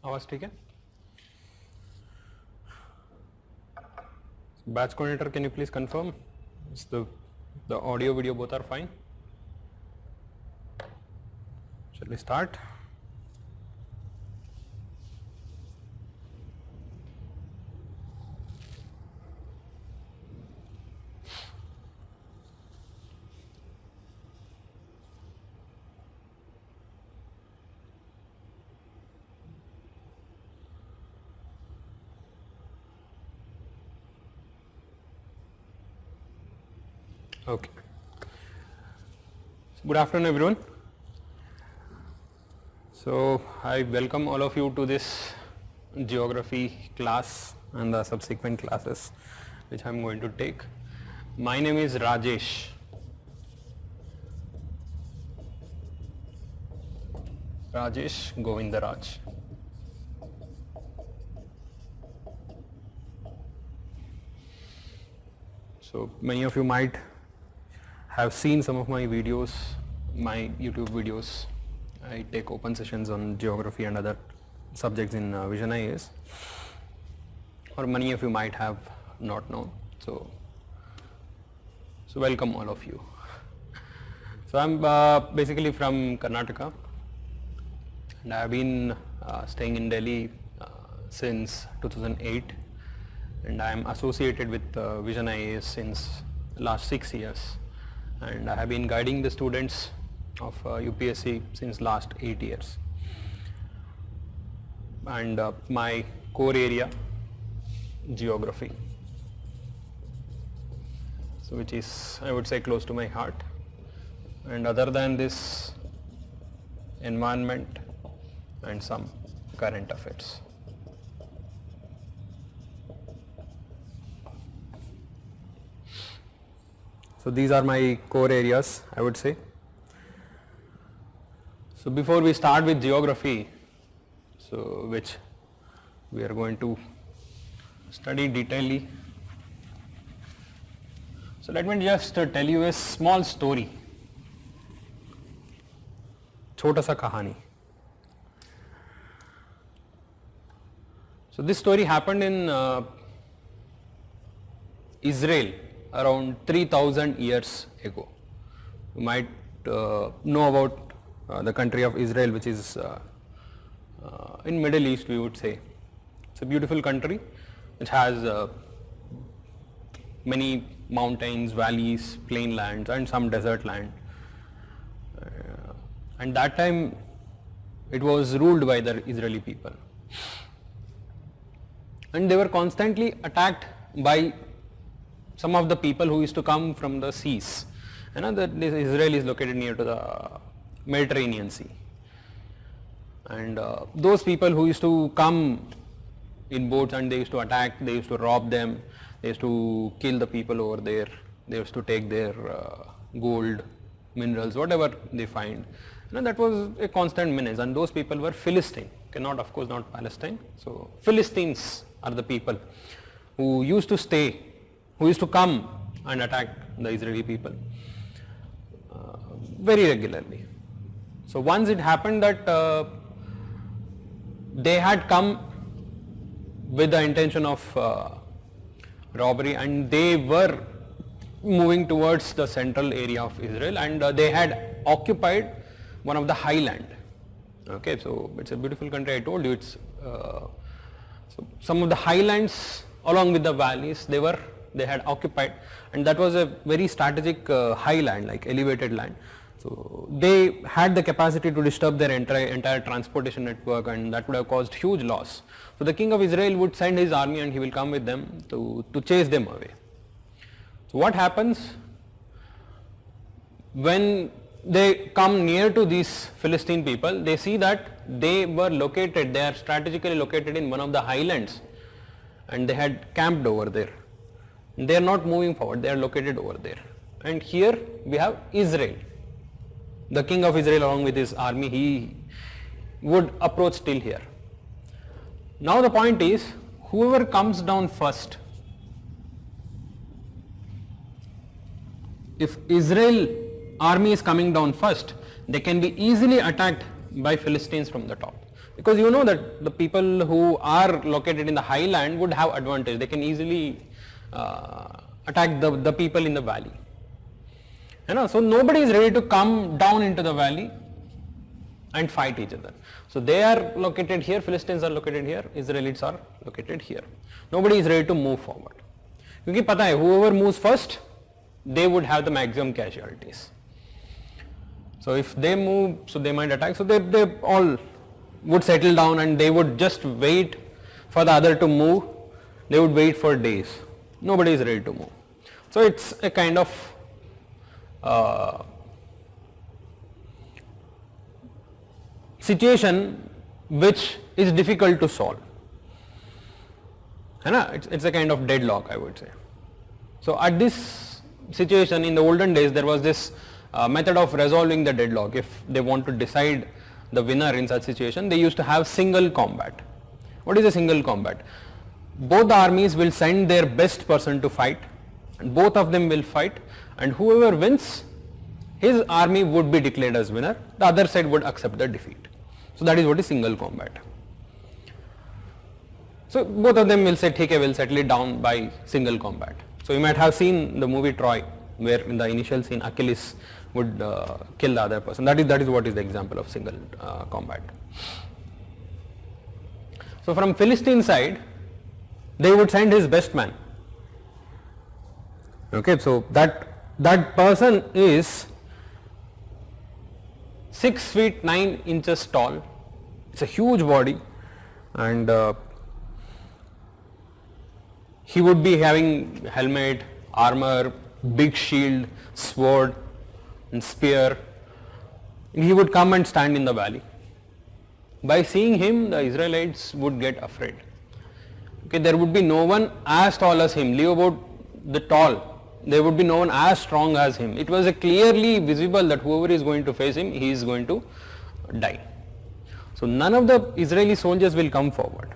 आवाज ठीक है? Batch coordinator, can you please confirm? Is the audio video both are fine? Shall we start? Okay. Good afternoon, everyone. So I welcome all of you to this geography class and the subsequent classes which I am going to take. My name is Rajesh. Rajesh Govindaraj. So many of you might have seen some of my videos, my YouTube videos. I take open sessions on geography and other subjects in Vision IAS, or many of you might have not known. So welcome all of you. So I'm basically from Karnataka, and I have been staying in Delhi since 2008, and I am associated with Vision IAS since last 6 years. And I have been guiding the students of UPSC since last 8 years. And my core area, geography, so which is, I would say, close to my heart. And other than this, environment and some current affairs. So these are my core areas, I would say. So before we start with geography, so which we are going to study detailedly. So let me just tell you a small story. Chota sa kahani. So this story happened in Israel around 3000 years ago. You might know about the country of Israel, which is in Middle East, we would say. It's a beautiful country which has many mountains, valleys, plain lands and some desert land. And that time it was ruled by the Israeli people. And they were constantly attacked by some of the people who used to come from the seas. You know that Israel is located near to the Mediterranean Sea. And those people who used to come in boats and they used to attack, they used to rob them, they used to kill the people over there, they used to take their gold, minerals, whatever they find. You know, that was a constant menace, and those people were Philistine, of course not Palestine. So Philistines are the people who used to stay, who used to come and attack the Israeli people very regularly. So once it happened that they had come with the intention of robbery, and they were moving towards the central area of Israel, and they had occupied one of the highland. Okay, so it's a beautiful country, I told you. It's so some of the highlands along with the valleys they had occupied, and that was a very strategic highland, like elevated land. So they had the capacity to disturb their entire transportation network, and that would have caused huge loss. So the king of Israel would send his army and he will come with them to chase them away. So what happens when they come near to these Philistine people? They see that they are strategically located in one of the highlands, and they had camped over there. They are not moving forward, they are located over there. And here we have Israel. The king of Israel along with his army, he would approach till here. Now the point is, whoever comes down first, if Israel army is coming down first, they can be easily attacked by Philistines from the top. because you know that the people who are located in the highland would have advantage. They can easily attack the people in the valley. So nobody is ready to come down into the valley and fight each other. So they are located here, Philistines are located here, Israelites are located here. Nobody is ready to move forward. Because pata hai, whoever moves first, they would have the maximum casualties. So if they move, so they might attack. So they all would settle down and they would just wait for the other to move. They would wait for days. Nobody is ready to move. So it's a kind of situation which is difficult to solve. It's a kind of deadlock, I would say. So at this situation, in the olden days, there was this method of resolving the deadlock. If they want to decide the winner in such situation, they used to have single combat. What is a single combat? Both the armies will send their best person to fight, and both of them will fight, and whoever wins, his army would be declared as winner. The other side would accept the defeat. So that is what is single combat. So both of them will say, "Okay, we'll settle it down by single combat." So you might have seen the movie Troy, where in the initial scene Achilles would kill the other person. That is what is the example of single combat. So from Philistine side, they would send his best man. Okay, so that person is 6 feet 9 inches tall. It's a huge body, and he would be having helmet, armor, big shield, sword and spear. He would come and stand in the valley. By seeing him, the Israelites would get afraid. Okay, there would be no one as tall as him. Leave about the tall. There would be no one as strong as him. It was clearly visible that whoever is going to face him, he is going to die. So none of the Israeli soldiers will come forward.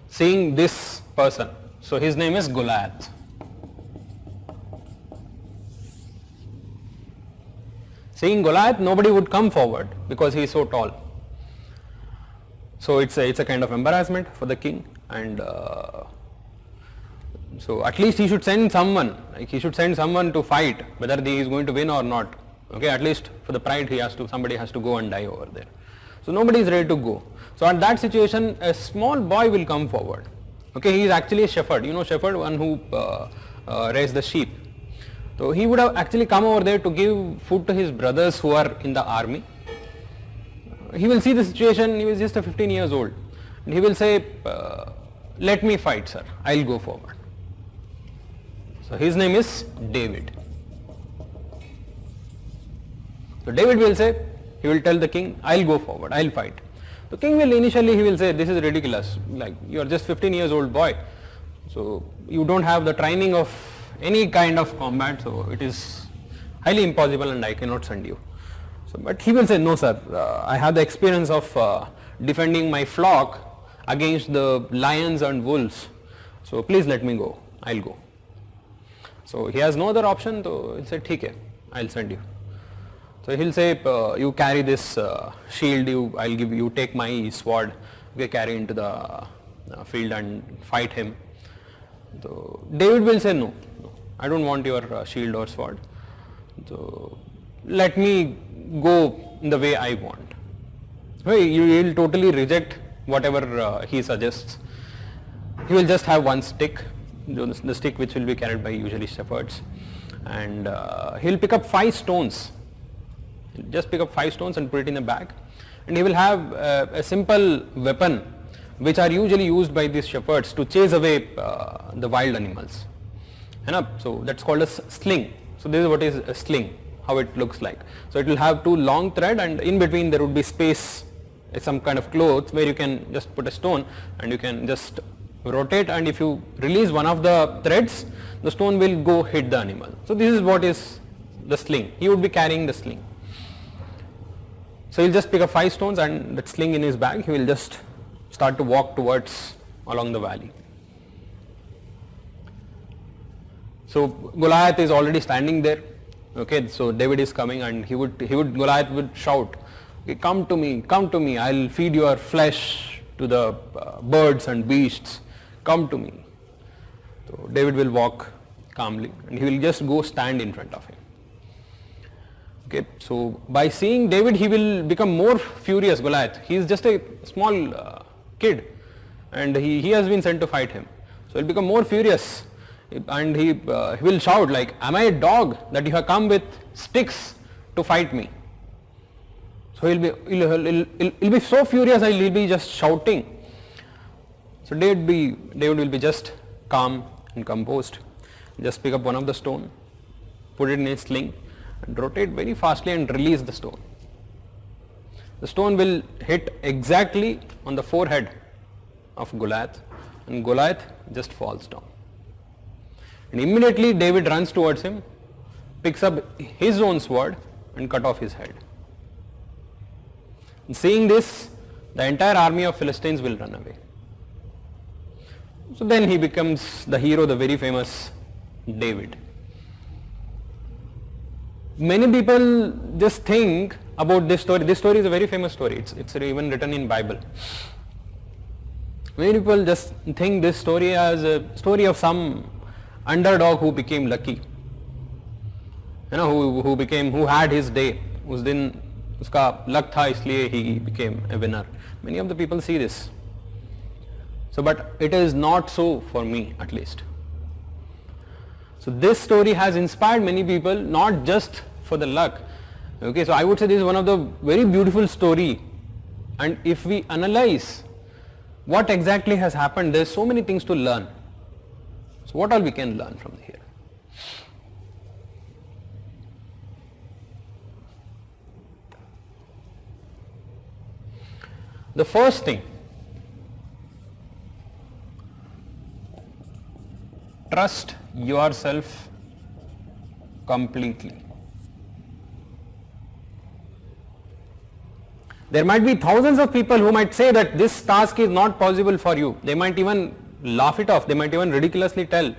Seeing this person, so his name is Goliath. Seeing Goliath, nobody would come forward because he is so tall. So it's a kind of embarrassment for the king, and so at least he should send someone. He should send someone to fight, whether he is going to win or not. Okay, at least for the pride, somebody has to go and die over there. So nobody is ready to go. So at that situation, a small boy will come forward. Okay, he is actually a shepherd. Shepherd, one who raised the sheep. So he would have actually come over there to give food to his brothers who are in the army. He will see the situation. He was just 15 years old, and he will say, "Let me fight, sir. I'll go forward." So his name is David. So David will say, he will tell the king, "I'll go forward. I'll fight." The king will initially, he will say, "This is ridiculous. Like, you are just 15 years old boy. So you don't have the training of any kind of combat. So it is highly impossible, and I cannot send you." So, but he will say, "No, sir. I have the experience of defending my flock against the lions and wolves. So please let me go. I'll go." So he has no other option. So he'll say, "ठीक है, I'll send you." So he'll say, "You carry this shield. I'll give you. Take my sword. Okay, carry into the field and fight him." So David will say, "No, I don't want your shield or sword. So let me go in the way I want." He will totally reject whatever he suggests. He will just have one stick, the stick which will be carried by usually shepherds, and he'll pick up 5 stones. He'll just pick up 5 stones and put it in a bag, and he will have a simple weapon which are usually used by these shepherds to chase away the wild animals. So that's called a sling. So this is what is a sling, how it looks like. So it will have 2 long thread, and in between there would be space, some kind of cloth where you can just put a stone and you can just rotate, and if you release one of the threads, the stone will go hit the animal. So this is what is the sling. He would be carrying the sling. So he'll just pick up 5 stones and that sling in his bag. He will just start to walk towards along the valley. So Goliath is already standing there. Okay, so David is coming, and Goliath would shout, okay, come to me, I'll feed your flesh to the birds and beasts, come to me. So David will walk calmly, and he will just go stand in front of him. Okay, so by seeing David, he will become more furious. Goliath, he is just a small kid, and he has been sent to fight him. So he'll become more furious, and he will shout like, am I a dog that you have come with sticks to fight me? So he'll be so furious that he'll be just shouting. So David will be just calm and composed. Just pick up one of the stone, put it in a sling, and rotate very fastly and release the stone. The stone will hit exactly on the forehead of Goliath, and Goliath just falls down. And immediately David runs towards him, picks up his own sword and cut off his head. And seeing this, the entire army of Philistines will run away. So then he becomes the hero, the very famous David. Many people just think about this story. This story is a very famous story. It's even written in Bible. Many people just think this story as a story of some underdog who became lucky. Who had his day. उस दिन उसका luck था इसलिए he became a winner. Many of the people see this. So, but it is not so for me, at least. So this story has inspired many people, not just for the luck. Okay, so I would say this is one of the very beautiful story, and if we analyze what exactly has happened, there's so many things to learn. So what all we can learn from here? The first thing, trust yourself completely. There might be thousands of people who might say that this task is not possible for you. They might even laugh it off. They might even ridiculously tell,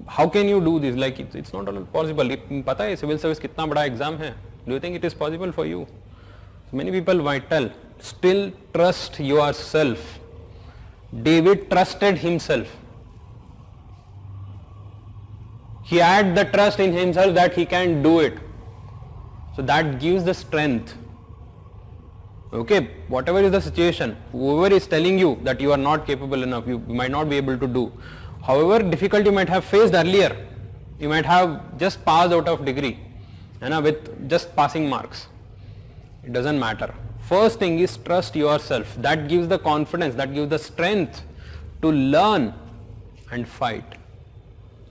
how can you do this? Like it's not at all possible. पता है civil service कितना बड़ा exam है? Do you think it is possible for you? So many people might tell, still trust yourself. David trusted himself. He had the trust in himself that he can do it. So that gives the strength. Okay, whatever is the situation, whoever is telling you that you are not capable enough, you might not be able to do, however difficult you might have faced earlier, you might have just passed out of degree, with just passing marks. It doesn't matter. First thing is trust yourself. That gives the confidence, that gives the strength to learn and fight.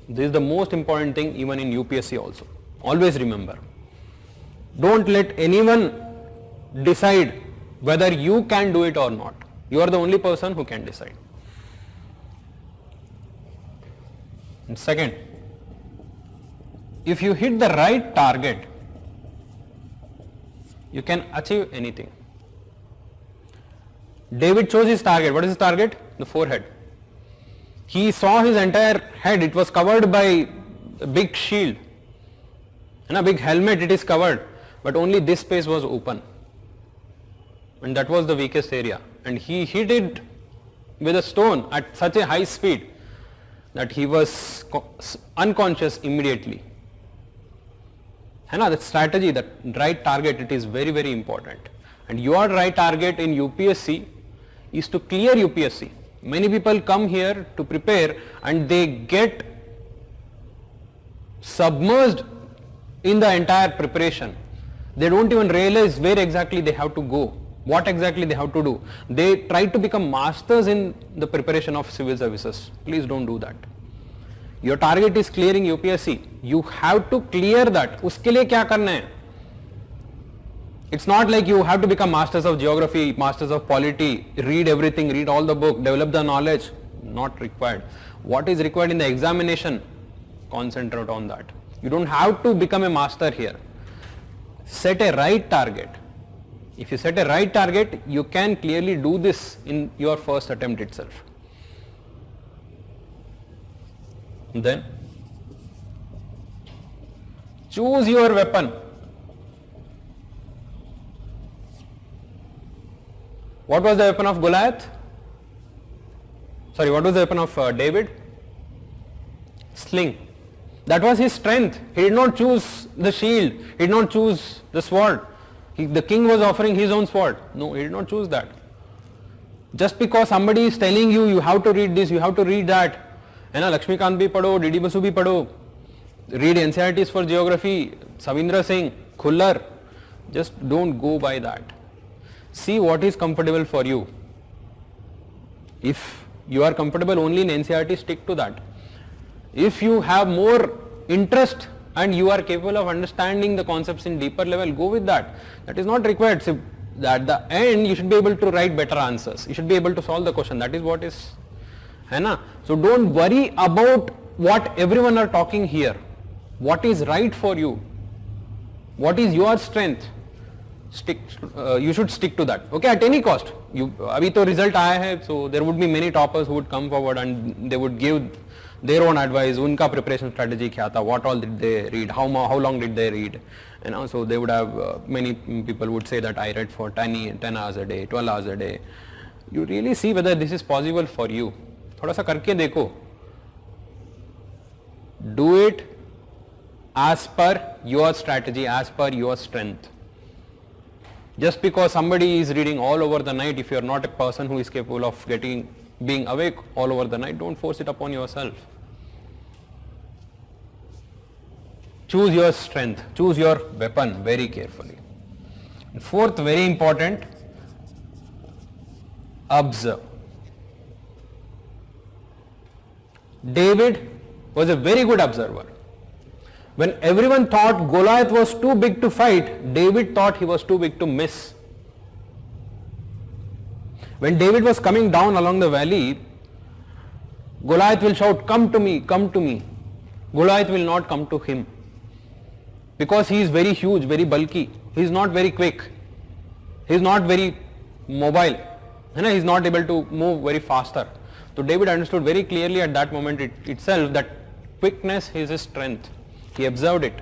This is the most important thing even in UPSC also. Always remember. Don't let anyone decide whether you can do it or not. You are the only person who can decide. And second, if you hit the right target, you can achieve anything. David chose his target. What is his target? The forehead. He saw his entire head. It was covered by a big shield. And a big helmet, it is covered. But only this space was open. And that was the weakest area. And he hit it with a stone at such a high speed that he was unconscious immediately. That strategy, that right target, it is very, very important. And your right target in UPSC is to clear UPSC. Many people come here to prepare and they get submerged in the entire preparation. They don't even realize where exactly they have to go, what exactly they have to do. They try to become masters in the preparation of civil services. Please don't do that. Your target is clearing UPSC. You have to clear that. उसके लिए क्या करना है? It's not like you have to become masters of geography, masters of polity, read everything, read all the book, develop the knowledge. Not required. What is required in the examination? Concentrate on that. You don't have to become a master here. Set a right target. If you set a right target, you can clearly do this in your first attempt itself. Then choose your weapon. What was the weapon of Goliath? Sorry, what was the weapon of David? Sling. That was his strength. He did not choose the shield. He did not choose the sword. The king was offering his own sword. No, he did not choose that. Just because somebody is telling you, you have to read this, you have to read that. है ना, लक्ष्मीकांत भी पढ़ो, DD Basu भी पढ़ो, read NCERTs for geography, Savindra Singh, Khullar. Just don't go by that. See what is comfortable for you. If you are comfortable only in NCERT, stick to that. If you have more interest and you are capable of understanding the concepts in deeper level, go with that. That is not required. So at the end, you should be able to write better answers. You should be able to solve the question. That is what is, है ना? So don't worry about what everyone are talking here. What is right for you? What is your strength? You should stick to that. Okay, at any cost. अभी तो result आया है, so there would be many toppers who would come forward and they would give their own advice. उनका preparation strategy क्या था? What all did they read? How long did they read? You know, so they would have many people would say that I read for 10 hours a day, 12 hours a day. You really see whether this is possible for you. थोड़ा सा करके देखो. Do it as per your strategy, as per your strength. Just because somebody is reading all over the night, if you are not a person who is capable of being awake all over the night, don't force it upon yourself. Choose your strength, choose your weapon very carefully. And fourth, very important, observe. David was a very good observer. When everyone thought Goliath was too big to fight, David thought he was too big to miss. When David was coming down along the valley, Goliath will shout, "Come to me, come to me." Goliath will not come to him. Because he is very huge, very bulky. He is not very quick. He is not very mobile. He is not able to move very faster. So David understood very clearly at that moment itself that quickness is his strength. He observed it.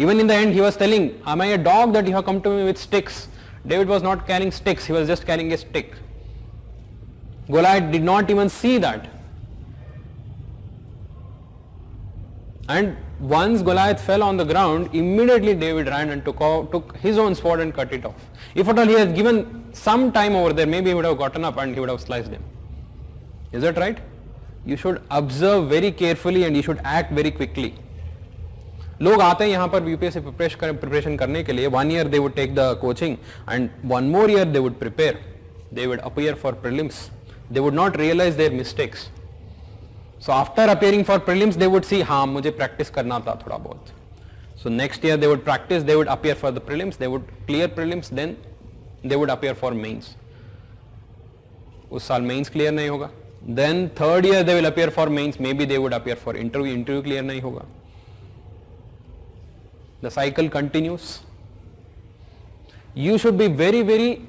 Even in the end he was telling, "Am I a dog that you have come to me with sticks?" David was not carrying sticks, he was just carrying a stick. Goliath did not even see that. And once Goliath fell on the ground, immediately David ran and took his own sword and cut it off. If at all he had given some time over there, maybe he would have gotten up and he would have sliced him. Is that right? You should observe very carefully and you should act very quickly. लोग आते हैं यहाँ पर UPSC preparation करने के लिए. 1 year they would take the coaching and 1 more year they would prepare. They would appear for prelims. They would not realize their mistakes. So after appearing for prelims, they would see, हाँ मुझे practice करना था थोड़ा बहुत. So next year they would practice, they would appear for the prelims, they would clear prelims, then they would appear for mains. उस साल mains clear नहीं होगा. Then third year they will appear for mains, maybe they would appear for interview clear नहीं होगा. The cycle continues. You should be very, very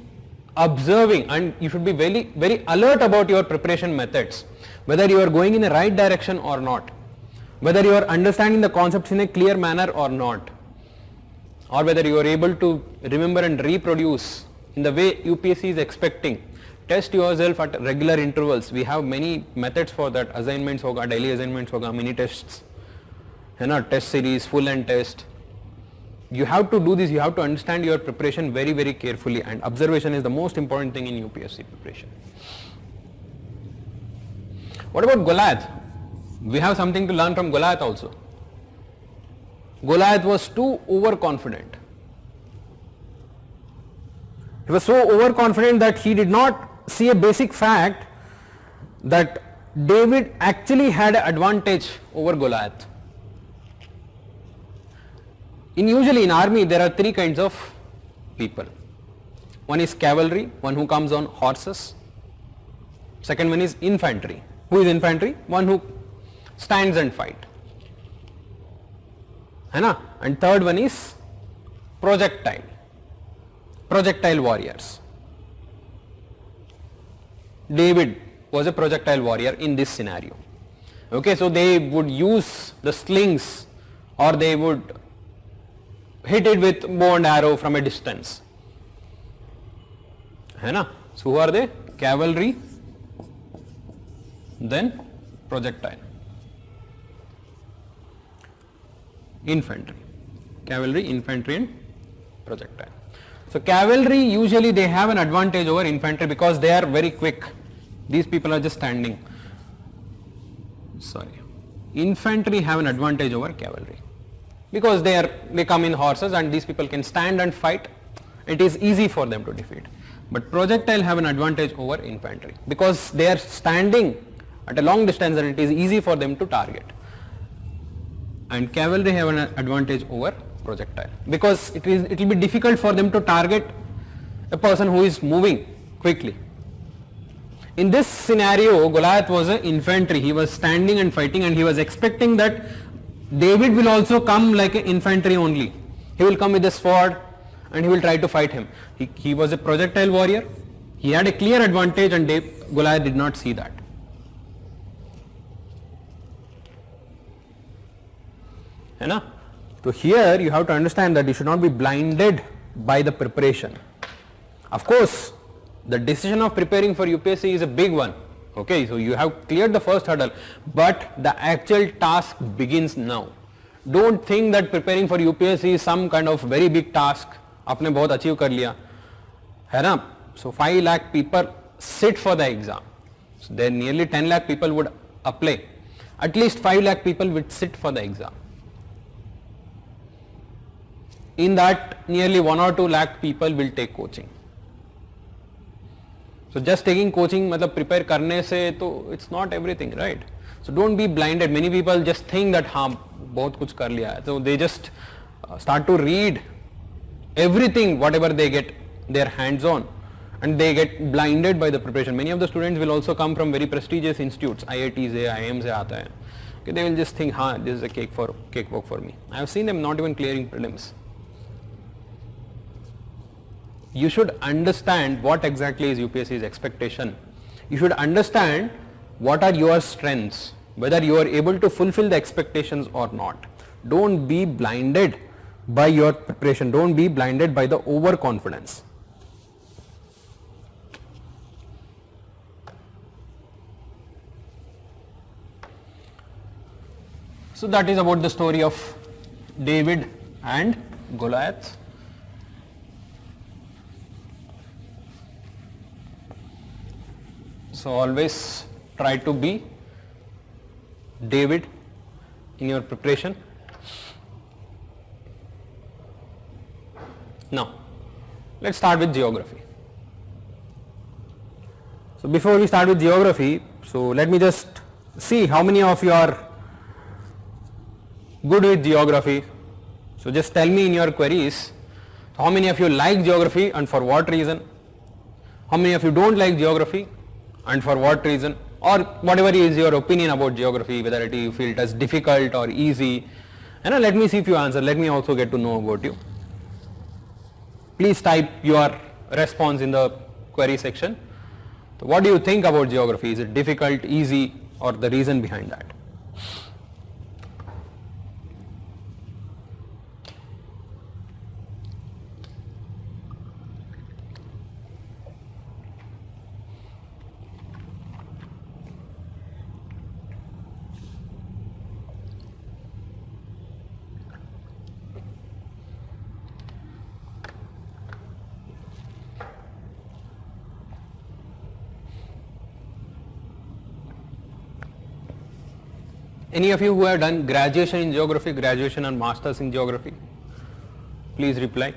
observing and you should be very, very alert about your preparation methods. Whether you are going in the right direction or not. Whether you are understanding the concepts in a clear manner or not. Or whether you are able to remember and reproduce in the way UPSC is expecting. Test yourself at regular intervals. We have many methods for that. Assignments hoga, daily assignments hoga, mini tests. Test series, full and test. You have to do this, you have to understand your preparation very, very carefully, and observation is the most important thing in UPSC preparation. What about Goliath? We have something to learn from Goliath also. Goliath was too overconfident. He was so overconfident that he did not see a basic fact that David actually had an advantage over Goliath. Usually in army there are 3 kinds of people. One is cavalry, one who comes on horses. Second one is infantry. Who is infantry? One who stands and fight. And third one is projectile warriors. David was a projectile warrior in this scenario. Okay, so they would use the slings or they would hit it with bow and arrow from a distance. है ना? So who are they? Cavalry, then projectile. Infantry. Cavalry, infantry and projectile. So cavalry usually they have an advantage over infantry because they are very quick. These people are just standing. Sorry. Infantry have an advantage over cavalry because they come in horses and these people can stand and fight. It is easy for them to defeat. But projectile have an advantage over infantry because they are standing at a long distance and it is easy for them to target. And cavalry have an advantage over projectile because it will be difficult for them to target a person who is moving quickly. In this scenario, Goliath was an infantry. He was standing and fighting and he was expecting that David will also come like an infantry only. He will come with a sword and he will try to fight him. He was a projectile warrior. He had a clear advantage and Goliath did not see that. So here you have to understand that you should not be blinded by the preparation. Of course, the decision of preparing for UPSC is a big one. Okay, so you have cleared the first hurdle, but the actual task begins now. Don't think that preparing for UPSC is some kind of very big task. आपने बहुत achieve कर लिया, है ना? So 5 lakh people sit for the exam. So there nearly 10 lakh people would apply. At least 5 lakh people would sit for the exam. In that, nearly 1 or 2 lakh people will take coaching. So just taking coaching, मतलब prepare करने से तो it's not everything, right? So don't be blinded. Many people just think that हाँ बहुत कुछ कर लिया है. So they just start to read everything whatever they get their hands on, and they get blinded by the preparation. Many of the students will also come from very prestigious institutes, IIT से, IIM से आता है. Okay, they will just think हाँ this is a cakewalk for me. I have seen them not even clearing prelims. You should understand what exactly is UPSC's expectation. You should understand what are your strengths, whether you are able to fulfill the expectations or not. Don't be blinded by your preparation. Don't be blinded by the overconfidence. So that is about the story of David and Goliath. So always try to be David in your preparation. Now, let's start with geography. So before we start with geography, so let me just see how many of you are good with geography. So just tell me in your queries, how many of you like geography and for what reason? How many of you don't like geography and for what reason? Or whatever is your opinion about geography, whether you feel it as difficult or easy. And let me see if you answer. Let me also get to know about you. Please type your response in the query section. So what do you think about geography? Is it difficult, easy, or the reason behind that? Any of you who have done graduation in geography, graduation and masters in geography, please reply.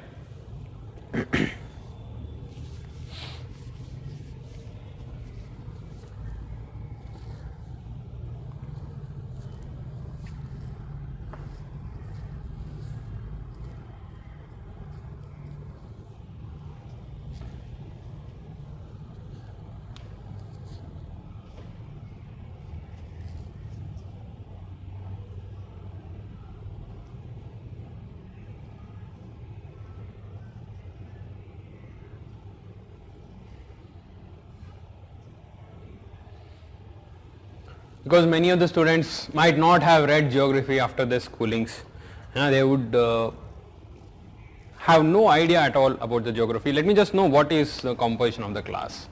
Because many of the students might not have read geography after their schoolings. They would have no idea at all about the geography, let me just know what is the composition of the class.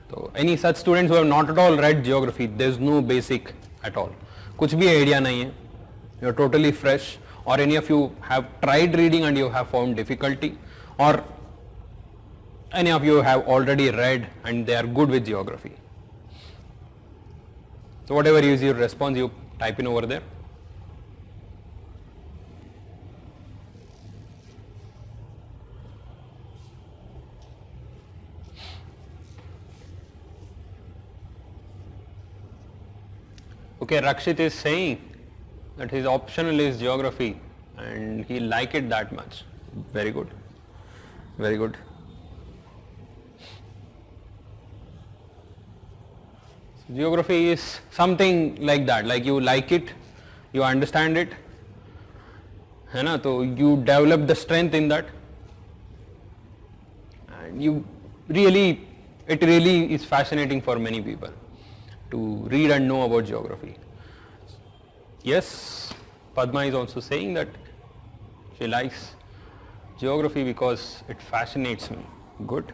So any such students who have not at all read geography, there is no basic at all, कुछ भी idea नहीं है, you are totally fresh, or any of you have tried reading and you have found difficulty, or any of you have already read and they are good with geography. So whatever is your response, you type in over there. Okay, Rakshit is saying that his optional is geography and he like it that much. Very good. Very good. So geography is something like that, like you like it, you understand it, है ना, तो you develop the strength in that and you really, it really is fascinating for many people to read and know about geography. Yes, Padma is also saying that she likes geography because it fascinates me. Good.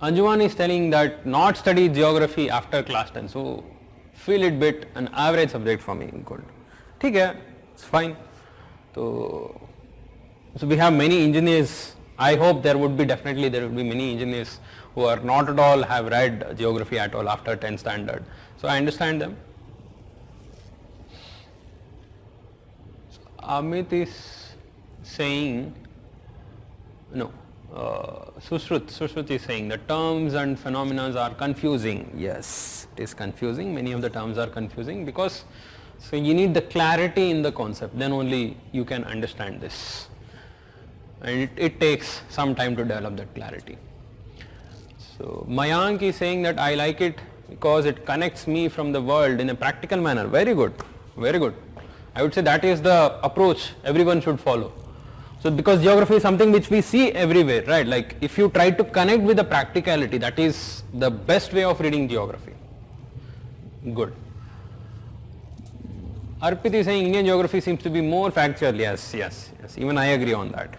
Anjuman is telling that not study geography after class 10, so feel it bit an average subject for me. Good. ठीक है, it's fine. So we have many engineers. I hope there would be many engineers who are not at all have read geography at all after 10th standard. So I understand them. So Amit is saying, no, Sushrut is saying the terms and phenomena are confusing. Yes, it is confusing. Many of the terms are confusing because so you need the clarity in the concept, then only you can understand this. And it takes some time to develop that clarity. So Mayank is saying that I like it because it connects me from the world in a practical manner. Very good, very good. I would say that is the approach everyone should follow. So because geography is something which we see everywhere, right? Like if you try to connect with the practicality, that is the best way of reading geography. Good. Arpit is saying Indian geography seems to be more factual. Yes, yes, yes. Even I agree on that.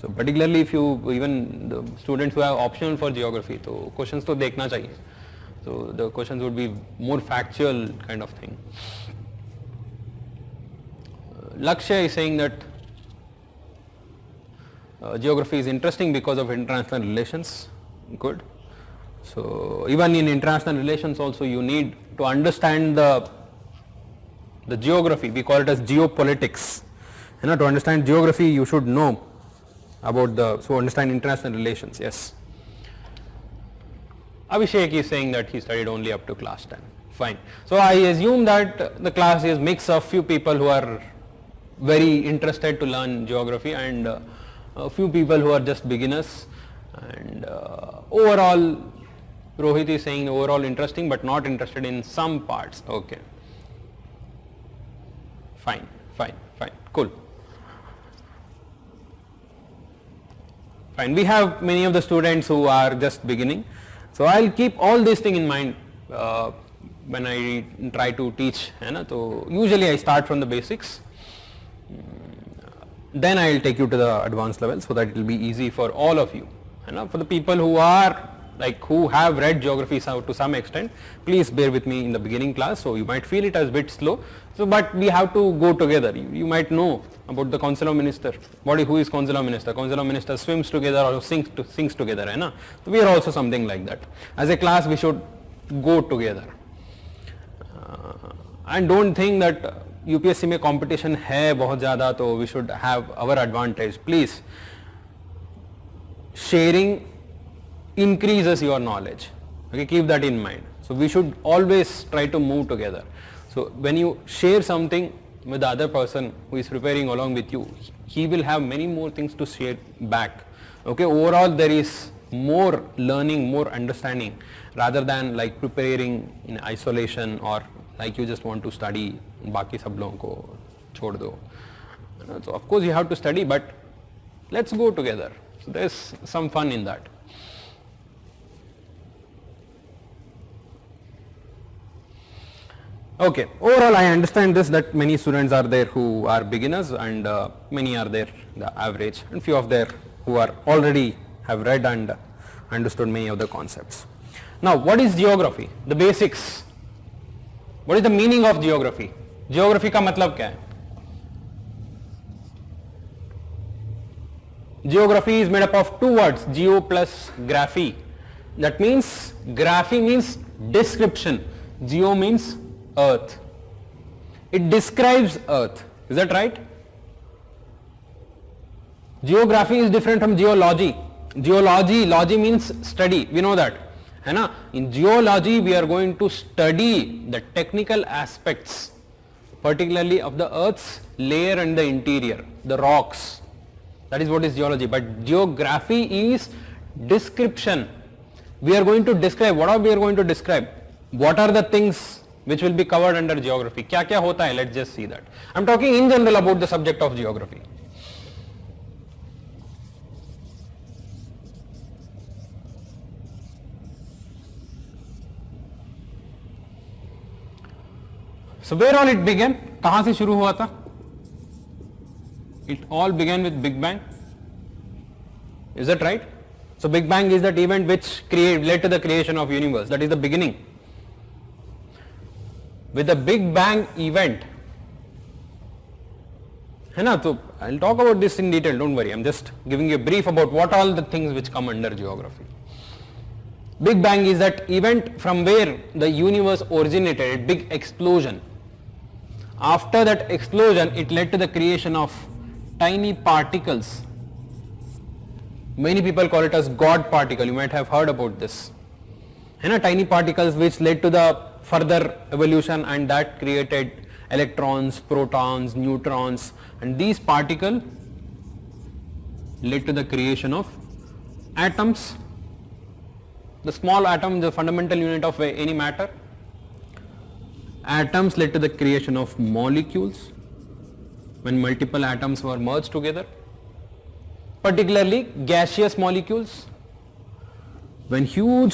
So particularly if you, even the students who have optional for geography, so questions to देखना चाहिए. So the questions would be more factual kind of thing. Lacture is saying that geography is interesting because of international relations. Good. So even in international relations also you need to understand the geography. We call it as geopolitics. You know, to understand geography you should know about so understand international relations. Yes. Abhishek is saying that he studied only up to class 10. Fine. So I assume that the class is mix of few people who are very interested to learn geography and a few people who are just beginners, and overall Rohit is saying overall interesting but not interested in some parts. Okay. Fine, fine, fine, cool. Fine, we have many of the students who are just beginning. So I'll keep all these things in mind when I try to teach. So usually I start from the basics. Then I will take you to the advanced level so that it will be easy for all of you. For the people who are who have read geography to some extent, please bear with me in the beginning class. So you might feel it as a bit slow. So but we have to go together. You might know about the consular minister. Who is consular minister? Consular minister swims together or sings together. So we are also something like that. As a class we should go together. And don't think that UPSC में competition है बहुत ज़्यादा तो we should have our advantage. Please, sharing increases your knowledge. Okay, keep that in mind. So we should always try to move together. So when you share something with the other person who is preparing along with you, he will have many more things to share back. Okay, overall there is more learning, more understanding rather than like preparing in isolation or like you just want to study, बाकी सब लोगों को छोड़ दो. So of course you have to study, but let's go together. So there's some fun in that. Okay, overall I understand this, that many students are there who are beginners, and many are there the average, and few of there who are already have read and understood many of the concepts. Now what is geography? The basics. What is the meaning of geography? Geography का मतलब क्या है? Geography is made up of two words, geo plus graphy. That means graphy means description, geo means earth. It describes earth. Is that right? Geography is different from geology. Logy means study. We know that. है ना? In geology we are going to study the technical aspects, particularly of the earth's layer and the interior, the rocks. That is what is geology. But geography is description. We are going to describe. What are we are going to describe? What are the things which will be covered under geography? क्या क्या होता है? Let's just see that. I'm talking in general about the subject of geography. So where all it began? कहाँ से शुरू हुआ था? It all began with Big Bang. Is that right? So Big Bang is that event which led to the creation of universe. That is the beginning. With the Big Bang event, है ना? So I'll talk about this in detail. Don't worry. I'm just giving you a brief about what all the things which come under geography. Big Bang is that event from where the universe originated, a big explosion. After that explosion, it led to the creation of tiny particles. Many people call it as God particle. You might have heard about this. है ना? Tiny particles which led to the further evolution, and that created electrons, protons, neutrons, and these particles led to the creation of atoms. The small atom, the fundamental unit of any matter. Atoms led to the creation of molecules when multiple atoms were merged together, particularly gaseous molecules. When huge